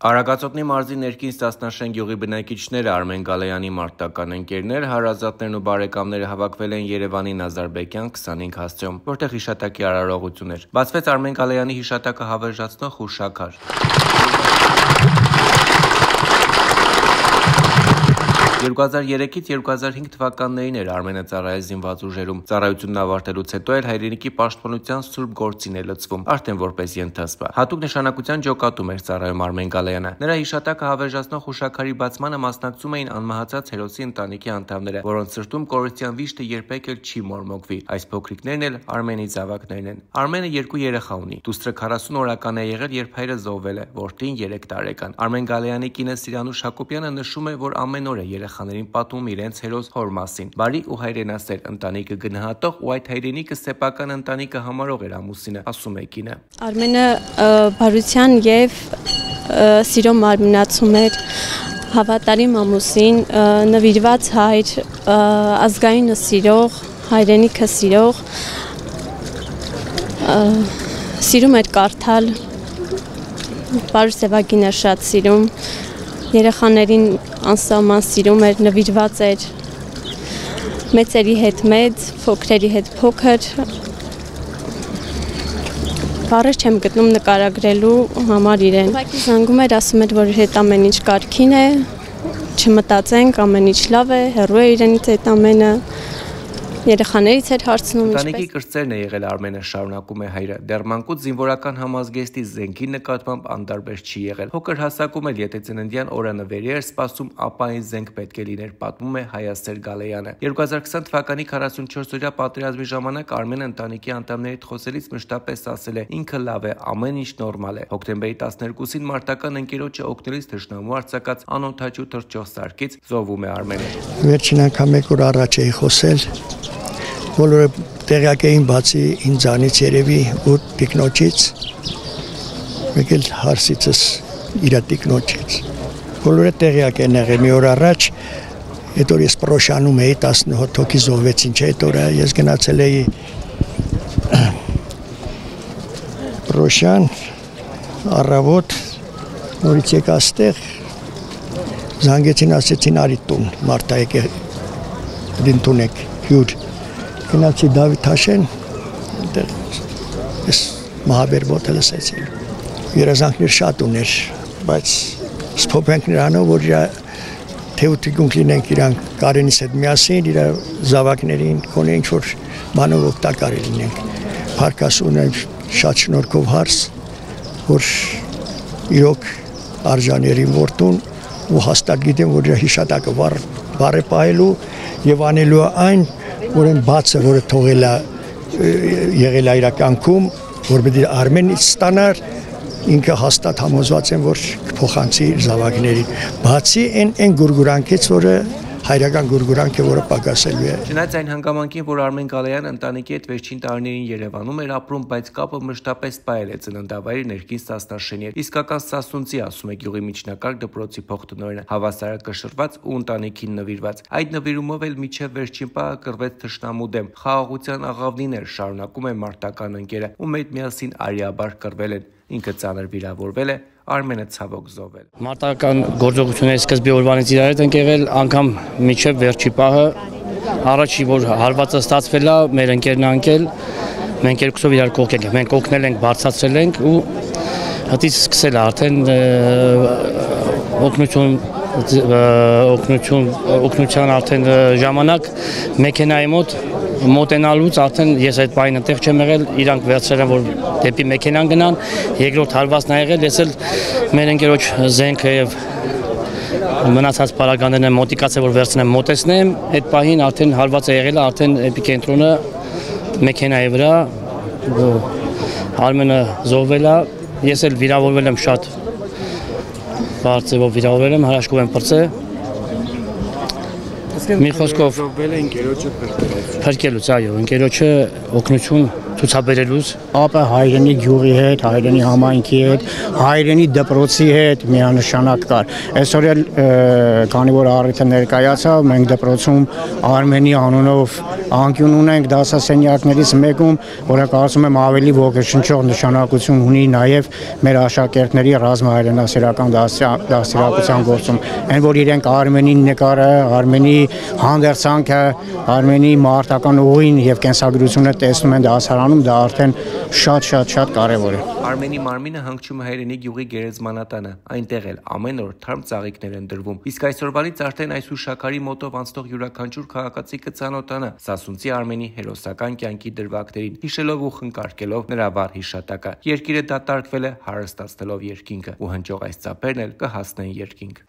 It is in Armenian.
Արագածոտնի մարզի ներքին Ստասնաշեն գյուղի բնակիչները, Արմեն Գալայանի մարտական ընկերներ, հարազատներն ու բարեկամները հավաքվել են Երևանի Նազարբեկյան 25 հասցեում, որտեղ հիշատակի արարողություն էր։ Բացվեց Արմեն Գալայանի հիշատակը հավերժացնող հուշաքար։ 2003-ից 2005 թվականներին էր Արմենը ծառայել զինված ուժերում։ Ծառայությունն ավարտելուց հետո էլ հայրենիքի պաշտպանության սուրբ գործին է լցվում, արդեն որպես ենթասպա։ Հատուկ նշանակության ջոկատում էր ծառայում Արմեն Գալայանը։ Նրա հիշատակը հավերժացնող հուշաքարի բացմանը մասնակցում էին անմահացած հերոսի ընտանիքի անդամները, որոնց սրտում կորստյան վիշտը երբեք էլ չի մորմոկվի։ Այս փոքրիկներն էլ Արմենի զավակներն են։ Արմենը 2 երեխա ունի։ Դուստրը 40 օրական է եղել, երբ հայրը զոհվել է, որդին 3 տարեկան։ Արմեն Գալայանի կինը Սիրանուշ Հակոբյանը նշում է, որ ամեն օր է երեխաներին պատմում իրենց հերոս հոր մասին։ Բարի ու հայրենասեր ընտանիքը գնահատող ու այդ հայրենիքը սեփական ընտանիքը համարող էր ամուսինը, ասում է կինը։ Արմենը բարության եւ սիրո մարմնացում էր, հավատարիմ ամուսին, նվիրված հայր, ազգայինը սիրող, հայրենիքը սիրող, սիրում էր կարդալ, Պարուսևագինը շատ սիրում, երեխաներին անսահման սիրում էր, նվիրված էր մեծերի հետ մեծ, փոքրերի հետ փոքր։ Բառեր չեմ գտնում նկարագրելու համար իրեն։ Ուղղակի զանգում էր, ասում էր, որ հետ ամեն ինչ կարգին է, չմտածենք, ամեն ինչ լավ է, հեռու է իրենից այդ ամենը։ Երեխաներից էր հարցնում։ Ընտանիքի կրտսերն է եղել Արմենը, շարունակում է հայրը։ Դեռ մանկուց զինվորական համազգեստի զենքի նկատմամբ անդարբեր չի եղել։ Փոքր հասակում էլ եթե ծննդյան օրը նվերի էր սպասում, ապա այն զենք պետք է լիներ, պատմում է Հայասեր Գալայանը։ 2020 թվականի 44-օրյա պատերազմի ժամանակ Արմենը ընտանիքի անդամների հետ խոսելիս մշտապես ասել է. ինքը լավ է, ամեն ինչ նորմալ է։ Հոկտեմբերի 12-ին մարտական ընկերոջը օգնելիս թշնամու արձակած անօթաչու թռչող սարքից զոհվում է Արմենը։ Վերջին անգամ մեկ օր առաջ էի խոսել, բոլորը տեղյակ էին բացի ինձանից երևի ու տիկնոջից, մեկ էլ հարսիցս իրա տիկնոջից։ Բոլորը տեղյակ են եղել մի օր առաջ, այդ օր ես Պրոշանում էի, 17 հոգի զոհվեցին, չէ, այդ օրը ես գնացել էի Պրոշան, առավոտ, նորից եկա ստեղ, զանգեցին, ասեցին արի տուն, մարդա եկե դինտունեք, հյուր։ Գնացի Դավիթ Թաշեն, ես մահաբեր ոտը լսեցի։ Երազանքներ շատ ուներ, բայց սփոփենք նրանով, որ թեուտիկունք լինենք իրան Կարենիս հետ միասին, իր զավակներին, կոնե ինչ-որ բանով օգտակար լինենք։ Փառք ունեմ շատ շնորհքով հարս, որ իրոք արժաների որդուն ու հաստատ գիտեմ, որ իր հիշատակը վառ է պահելու եւ անելու այն, որ այն բացը, որը թողել է եղել է իր կյանքում, որ պետք է Արմենից ստանար, ինքը հաստատ համոզված եմ, որ կփոխանցի իր զավակներին, բացի այն գուրգուրանքից, որը հայրական գուրգուրանք է, որը պակասելու է։ Չնայած այն հանգամանքին, որ Արմեն Գալայանը ընտանիքի հետ վերջին տարիներին Երևանում էր ապրում, բայց կապը մշտապես պահել է ծննդավայրի ներքին Ստասնաշենի հետ։ Իսկական սասունցի, ասում է գյուղի միջնակարգ դպրոցի փոխտնօրենը, հավասարակշռված ու ընտանիքին նվիրված։ Այդ նվիրումով էլ մինչև վերջին պահը կռվեց թշնամու դեմ։ Խաղաղության աղավնին էր, շարունակում է մարտական ընկերը, ում հետ միասին արիաբար կռվել են։ Ինքը ծանր վիրավորվել է, Արմենը ցավոք զոհվել։ Մարտական գործողությունների սկզբի օրվանից իրար հետ ենք եղել, անգամ մինչև վերջի պահը, առաջի որ հարվածը ստացվել է, մեր ընկերն անկել, մենք երկուսով իրար կողք ենք, մենք օգնել ենք, բարձրացրել ենք ու հատից սկսել է արդեն օգնության արդեն ժամանակ մեքենայի մոտենալուց արդեն ես այդ պահին այնտեղ չեմ եղել, իրանք վերցրել են, որ դեպի մեքենան գնան, երկրորդ հարվածն է եղել, ես էլ մեր ընկերոջ զենքը եւ մնացած պարագաներն եմ մոտիկացել, որ վերցնեմ մոտեցնեմ, այդ պահին արդեն հարվածը եղել է, արդեն էպիկենտրոնը մեքենայի վրա, Արմենը զոհվել է, ես էլ վիրավորվել եմ շատ բարձրով վիրավորվել եմ, հրաշքով եմ պրծել։ Մի խոսքով փրկելուց, այո, ընկերոջը օգնություն ցուցաբերելուց ապա հայրենի գյուղի հետ, հայրենի համայնքի հետ, հայրենի դպրոցի հետ միանշանակ կար։ Այսօր էլ քանի որ առիթը ներկայացավ, մենք դպրոցում Արմենի անունով անկյուն ունենք դասասենյակներից մեկում, որը կարծում եմ ավելի ոգեշնչող նշանակություն ունի նաև մեր աշակերտների ռազմահայրենասիրական դաստիարակության գործում։ Այն որ իրենք Արմենի նկարը, Արմենի հանդերձանքը, Արմենի մարտական ուղին եւ կենսագրությունը տեսնում են դասարանում, դա արդեն շատ կարևոր է։ Արմենի մարմինը հանգչում է հայրենի գյուղի գերեզմանատանը, այնտեղ էլ ամեն օր թարմ ծաղիկներ են դրվում։ Իսկ այսօրվանից արդեն այս հուշակարի մոտով անցնող յուրաքանչյուր քաղաքացի կծանոթանա Սասունցի Արմենի հերոսական կյանքի դրվագներին, հիշելով ու խնկարկելով նրա վառ հիշատակը։ Երկիրը դատարկվել է հարստացնելով երկինքը, ու հնչող այս ծափերն էլ կհասնեն երկինք։